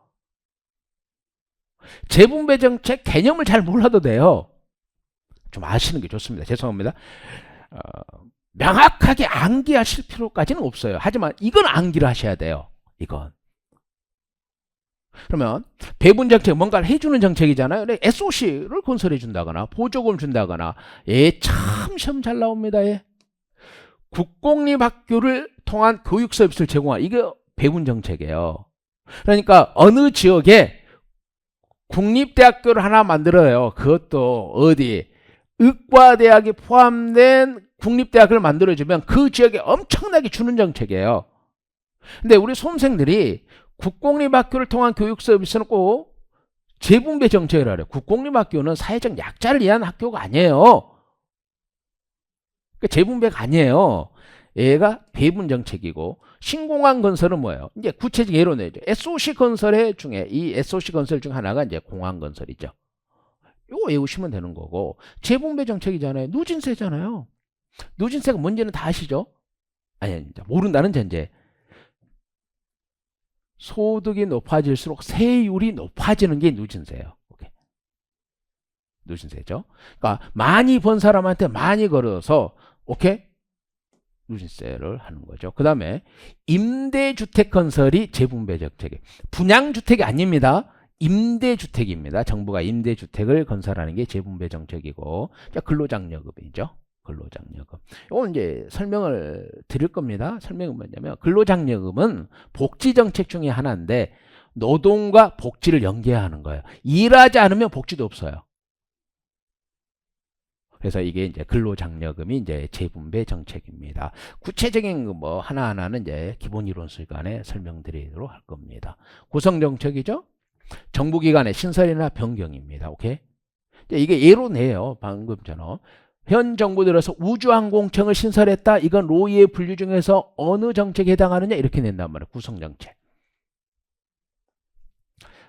재분배 정책 개념을 잘 몰라도 돼요. 좀 아시는 게 좋습니다. 죄송합니다. 명확하게 암기하실 필요까지는 없어요. 하지만 이건 암기를 하셔야 돼요. 이건. 그러면 배분 정책 뭔가를 해주는 정책이잖아요. SOC를 건설해 준다거나 보조금 준다거나. 예, 참 시험 잘 나옵니다. 예. 국공립학교를 통한 교육 서비스를 제공한, 이게 배분 정책이에요. 그러니까 어느 지역에 국립대학교를 하나 만들어요. 그것도 어디 의과대학이 포함된 국립대학을 만들어주면 그 지역에 엄청나게 주는 정책이에요. 근데 우리 수험생들이 국공립학교를 통한 교육 서비스는 꼭 재분배 정책을 하래요. 국공립학교는 사회적 약자를 위한 학교가 아니에요. 재분배가 아니에요. 얘가 배분 정책이고, 신공항 건설은 뭐예요? 이제 구체적 예로 내죠. SOC 건설의 중에, 이 SOC 건설 중 하나가 이제 공항 건설이죠. 이거 외우시면 되는 거고, 재분배 정책이잖아요. 누진세잖아요. 누진세가 뭔지는 다 아시죠? 아니, 모른다는 전제. 소득이 높아질수록 세율이 높아지는 게 누진세예요. 오케이. 누진세죠. 그러니까 많이 번 사람한테 많이 걸어서 오케이? 누진세를 하는 거죠. 그 다음에 임대주택 건설이 재분배 정책이에요. 분양주택이 아닙니다. 임대주택입니다. 정부가 임대주택을 건설하는 게 재분배 정책이고, 자, 근로장려금이죠. 근로장려금. 이건 이제 설명을 드릴 겁니다. 설명은 뭐냐면 근로장려금은 복지정책 중에 하나인데 노동과 복지를 연계하는 거예요. 일하지 않으면 복지도 없어요. 그래서 이게 이제 근로장려금이 이제 재분배 정책입니다. 구체적인 뭐 하나하나는 이제 기본 이론 시간에 설명드리도록 할 겁니다. 구성 정책이죠. 정부기관의 신설이나 변경입니다. 오케이? 이게 예로네요. 방금처럼 현 정부 들어서 우주항공청을 신설했다. 이건 로이의 분류 중에서 어느 정책에 해당하느냐 이렇게 낸단 말이에요. 구성정책.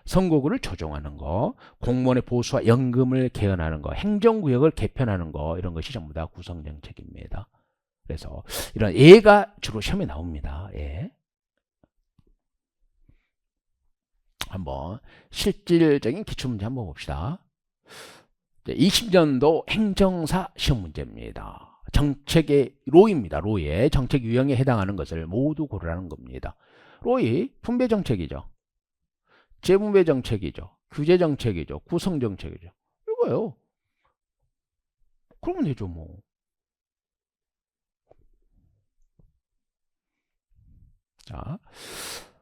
선거구를 조정하는 거, 공무원의 보수와 연금을 개헌하는 거, 행정구역을 개편하는 거 이런 것이 전부 다 구성정책입니다. 그래서 이런 예가 주로 시험에 나옵니다. 예. 한번 실질적인 기출문제 한번 봅시다. 20년도 행정사 시험 문제입니다. 정책의 로이입니다. 로이의 정책 유형에 해당하는 것을 모두 고르라는 겁니다. 로이 분배 정책이죠. 재분배 정책이죠. 규제 정책이죠. 구성 정책이죠. 이거요. 그러면 되죠 뭐. 자,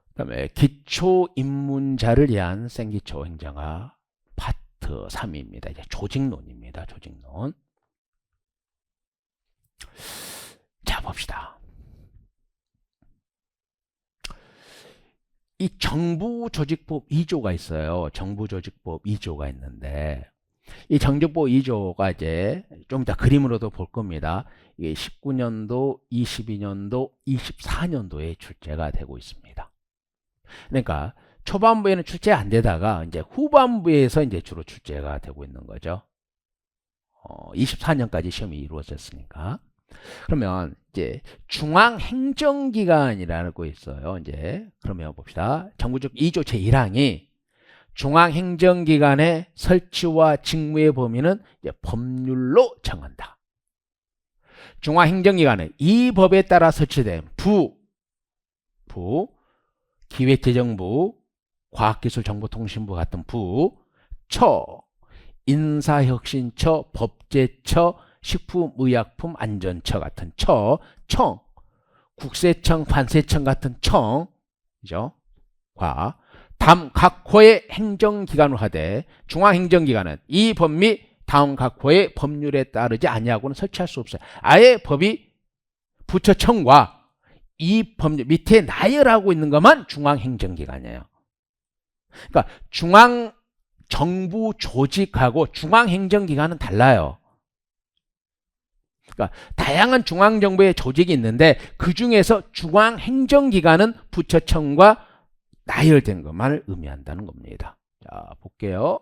그다음에 기초입문자를 위한 생기초 행정학 파트 3입니다. 이제 조직론입니다. 조직론. 자, 봅시다. 이 정부조직법 2조가 있어요. 정부조직법 2조가 있는데 이 정부조직법 2조가 이제 좀 이따 그림으로도 볼 겁니다. 이게 19년도, 22년도, 24년도에 출제가 되고 있습니다. 그러니까 초반부에는 출제 안 되다가 이제 후반부에서 이제 주로 출제가 되고 있는 거죠. 24년까지 시험이 이루어졌으니까. 그러면 이제 중앙행정기관이라는 거 있어요. 이제 그러면 봅시다. 정부적 2조 제1항이 중앙행정기관의 설치와 직무의 범위는 이제 법률로 정한다. 중앙행정기관은 이 법에 따라 설치된 부, 기획재정부, 과학기술정보통신부 같은 부, 처, 인사혁신처, 법제처, 식품의약품 안전처 같은 처, 청, 국세청, 관세청 같은 청, 그죠? 다음 각 호의 행정기관으로 하되 중앙행정기관은 이 법 및 다음 각 호의 법률에 따르지 아니하고는 설치할 수 없어요. 아예 법이 부처청과 이 법률 밑에 나열하고 있는 것만 중앙행정기관이에요. 그러니까 중앙정부 조직하고 중앙행정기관은 달라요. 그러니까 다양한 중앙정부의 조직이 있는데 그 중에서 중앙행정기관은 부처청과 나열된 것만을 의미한다는 겁니다. 자, 볼게요.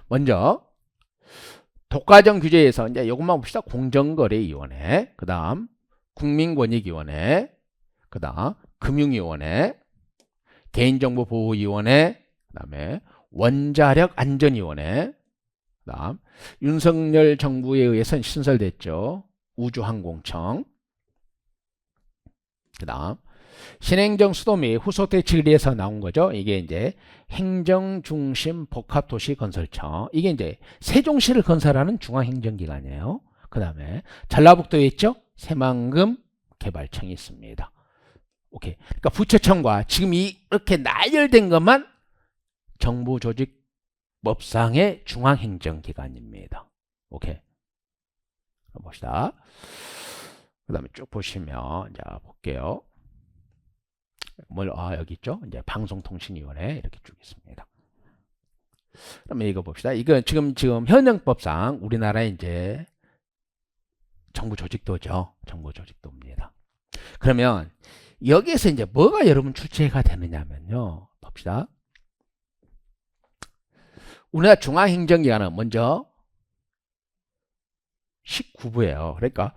먼저 독과점 규제에서 이제 이것만 봅시다. 공정거래위원회, 그 다음 국민권익위원회, 그 다음 금융위원회, 개인정보보호위원회, 그 다음에 원자력안전위원회, 그 다음 윤석열 정부에 의해서 신설됐죠. 우주항공청, 그 다음 신행정 수도 및 후속 대책을 위해서 나온 거죠. 이게 이제 행정중심 복합도시건설청. 이게 이제 세종시를 건설하는 중앙행정기관이에요. 그 다음에 전라북도에 있죠. 새만금 개발청이 있습니다. 오케이. 그러니까 부처청과 지금 이렇게 나열된 것만 정부조직법상의 중앙행정기관입니다. 오케이. 봅시다. 그 다음에 쭉 보시면, 자, 볼게요. 여기 있죠? 이제 방송통신위원회 이렇게 쭉 있습니다. 그러면 이거 봅시다. 이거 지금 현행법상 우리나라에 이제 정부조직도죠. 정부조직도입니다. 그러면 여기에서 이제 뭐가 여러분 출제가 되느냐면요. 봅시다. 우리나라 중앙행정기관은 먼저 19부예요. 그러니까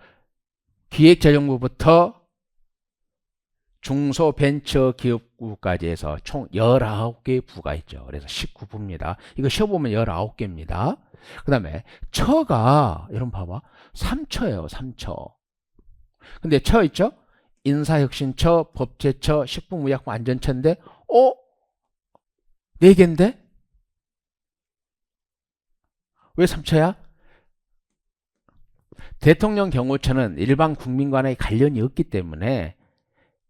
기획재정부부터 중소벤처기업부까지 해서 총 19개의 부가 있죠. 그래서 19부입니다. 이거 시험 보면 19개입니다. 그 다음에 처가 여러분 봐봐. 3처예요. 3처. 근데 처 있죠? 인사혁신처, 법제처, 식품의약품 안전처인데 4개인데? 왜 3처야? 대통령 경호처는 일반 국민과의 관련이 없기 때문에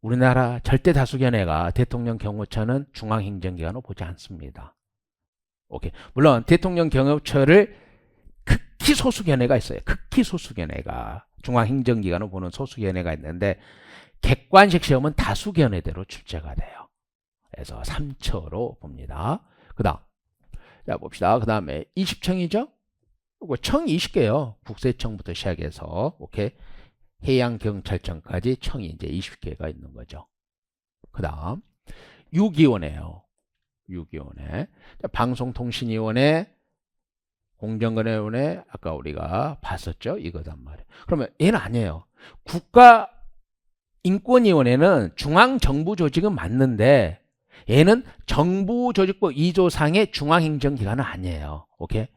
우리나라 절대 다수견해가 대통령 경호처는 중앙행정기관으로 보지 않습니다. 오케이. 물론 대통령 경호처를 극히 소수 견해가 있어요. 극히 소수 견해가. 중앙행정기관을 보는 소수 견해가 있는데 객관식 시험은 다수 견해대로 출제가 돼요. 그래서 3처로 봅니다. 그 다음 자 봅시다. 그 다음에 20청이죠. 이거 청이 20개요. 국세청부터 시작해서 오케이 해양경찰청까지 청이 이제 20개가 있는 거죠. 그 다음 유기원회요. 유기원회 방송통신위원회 공정거래위원회 아까 우리가 봤었죠. 이거단 말이에요. 그러면 얘는 아니에요. 국가인권위원회는 중앙정부 조직은 맞는데 얘는 정부조직법 2조상의 중앙행정기관은 아니에요. 오케이?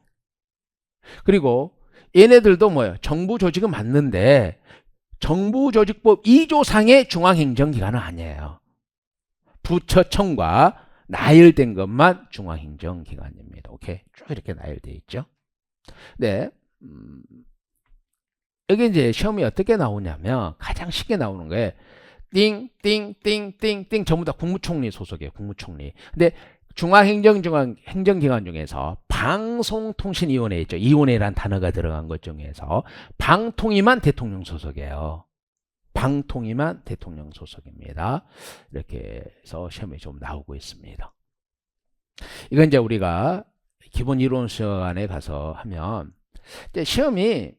그리고 얘네들도 뭐예요? 정부조직은 맞는데 정부조직법 2조상의 중앙행정기관은 아니에요. 부처청과 나열된 것만 중앙행정기관입니다. 오케이? 쭉 이렇게 나열되어 있죠. 네. 여기 이제 시험이 어떻게 나오냐면 가장 쉽게 나오는 거예요. 띵띵띵띵띵 전부 다 국무총리 소속이에요. 국무총리. 근데 중앙행정기관 중에서 방송통신위원회 있죠. 이원회라는 단어가 들어간 것 중에서 방통위만 대통령 소속이에요. 방통위만 대통령 소속입니다. 이렇게 해서 시험에 좀 나오고 있습니다. 이건 이제 우리가 기본 이론 시간에 가서 하면 이제 시험이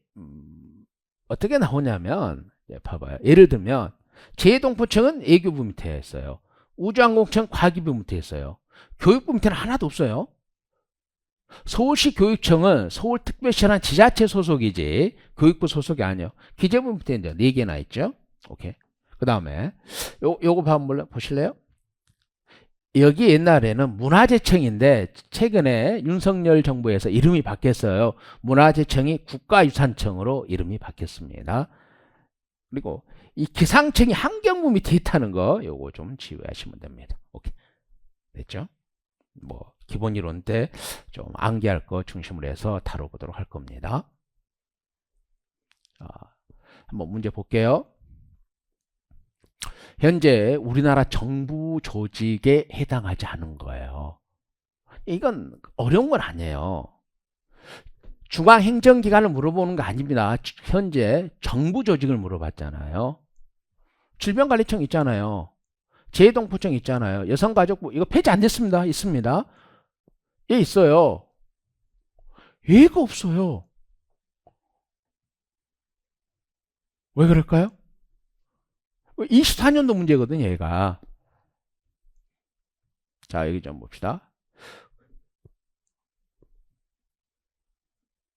어떻게 나오냐면 봐봐요. 예를 들면 재해동포청은 예교부 밑에 있어요. 우주항공청 과기부 밑에 있어요. 교육부 밑에는 하나도 없어요. 서울시 교육청은 서울특별시라는 지자체 소속이지 교육부 소속이 아니에요. 기재부 밑에 이제 4개나 있죠. 오케이. 그 다음에 요거 한번 보실래요? 여기 옛날에는 문화재청인데 최근에 윤석열 정부에서 이름이 바뀌었어요. 문화재청이 국가유산청으로 이름이 바뀌었습니다. 그리고 이 기상청이 환경부 밑에 있다는 거 요거 좀 지우하시면 됩니다. 오케이. 됐죠? 뭐 기본 이론 때 좀 암기할 거 중심으로 해서 다뤄보도록 할 겁니다. 한번 문제 볼게요. 현재 우리나라 정부 조직에 해당하지 않은 거예요. 이건 어려운 건 아니에요. 중앙행정기관을 물어보는 거 아닙니다. 현재 정부 조직을 물어봤잖아요. 질병관리청 있잖아요. 재해동포청 있잖아요. 여성가족부 이거 폐지 안 됐습니다. 있습니다. 예, 있어요. 얘가 없어요. 왜 그럴까요? 24년도 문제거든요, 얘가. 자, 여기 좀 봅시다.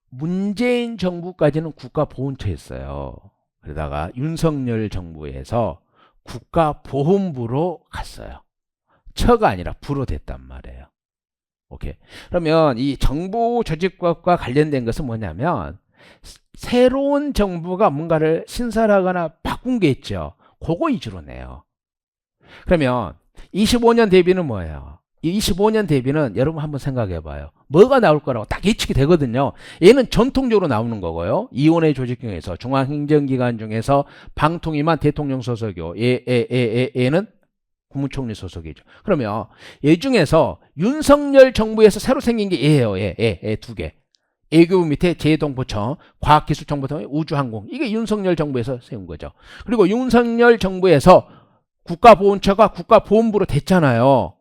문재인 정부까지는 국가보훈처였어요. 그러다가 윤석열 정부에서 국가보훈부로 갔어요. 처가 아니라 부로 됐단 말이에요. 오케이. 그러면 이 정부 조직법과 관련된 것은 뭐냐면 새로운 정부가 뭔가를 신설하거나 바꾼 게 있죠. 그거 위주로 내요. 그러면 25년 대비는 뭐예요? 이 25년 대비는 여러분 한번 생각해 봐요. 뭐가 나올 거라고 딱 예측이 되거든요. 얘는 전통적으로 나오는 거고요. 이원회 조직 중에서 중앙행정기관 중에서 방통위만 대통령 소속이고 얘는 국무총리 소속이죠. 그러면 얘 중에서 윤석열 정부에서 새로 생긴 게 얘예요. 얘 두 개. 예교부 밑에 재해동포청, 과학기술정보통, 우주항공. 이게 윤석열 정부에서 세운 거죠. 그리고 윤석열 정부에서 국가보훈처가 국가보훈부로 됐잖아요.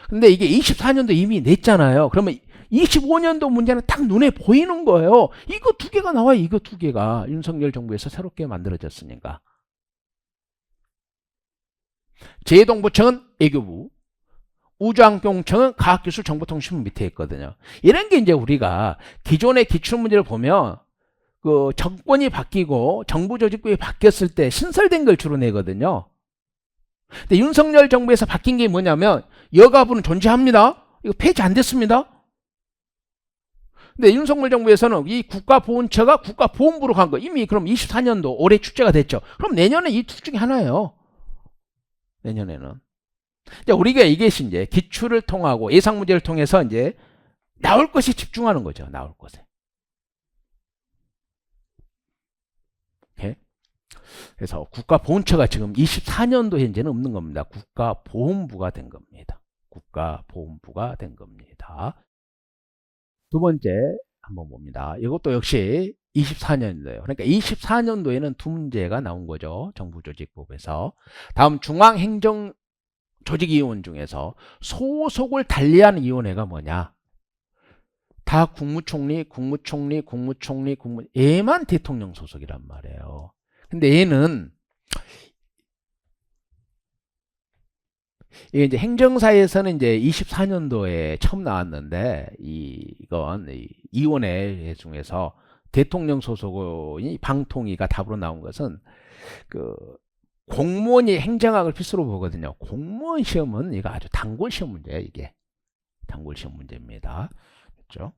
근데 이게 24년도 이미 냈잖아요. 그러면 25년도 문제는 딱 눈에 보이는 거예요. 이거 두 개가 나와요. 이거 두 개가 윤석열 정부에서 새롭게 만들어졌으니까. 재해동포청은 예교부, 우주항공청은 과학기술정보통신부 밑에 있거든요. 이런 게 이제 우리가 기존의 기출문제를 보면 그 정권이 바뀌고 정부 조직법이 바뀌었을 때 신설된 걸 주로 내거든요. 근데 윤석열 정부에서 바뀐 게 뭐냐면 여가부는 존재합니다. 이거 폐지 안 됐습니다. 근데 윤석열 정부에서는 이 국가보훈처가 국가보훈부로 간 거 이미 그럼 24년도 올해 출제가 됐죠. 그럼 내년에 이 둘 중에 하나예요. 내년에는. 우리가 이게 이제 기출을 통하고 예상 문제를 통해서 이제 나올 것이 집중하는 거죠. 나올 것에. 오케이? 그래서 국가보훈처가 지금 24년도 현재는 없는 겁니다. 국가보훈부가 된 겁니다. 국가보훈부가 된 겁니다. 두 번째, 한번 봅니다. 이것도 역시 24년도예요. 그러니까 24년도에는 두 문제가 나온 거죠. 정부조직법에서. 다음 중앙행정조직위원 중에서 소속을 달리하는 위원회가 뭐냐? 다 국무총리, 얘만 대통령 소속이란 말이에요. 근데 얘는 이게 이제 행정사에서는 이제 24년도에 처음 나왔는데 이건 위원회 중에서 대통령 소속이 방통위가 답으로 나온 것은 그 공무원이 행정학을 필수로 보거든요. 공무원 시험은 이거 아주 단골 시험 문제예요. 이게 단골 시험 문제입니다. 그렇죠?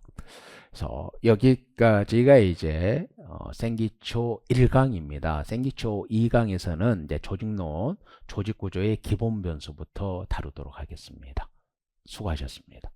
그래서 여기까지가 이제 생기초 1강입니다. 생기초 2강에서는 이제 조직론, 조직구조의 기본 변수부터 다루도록 하겠습니다. 수고하셨습니다.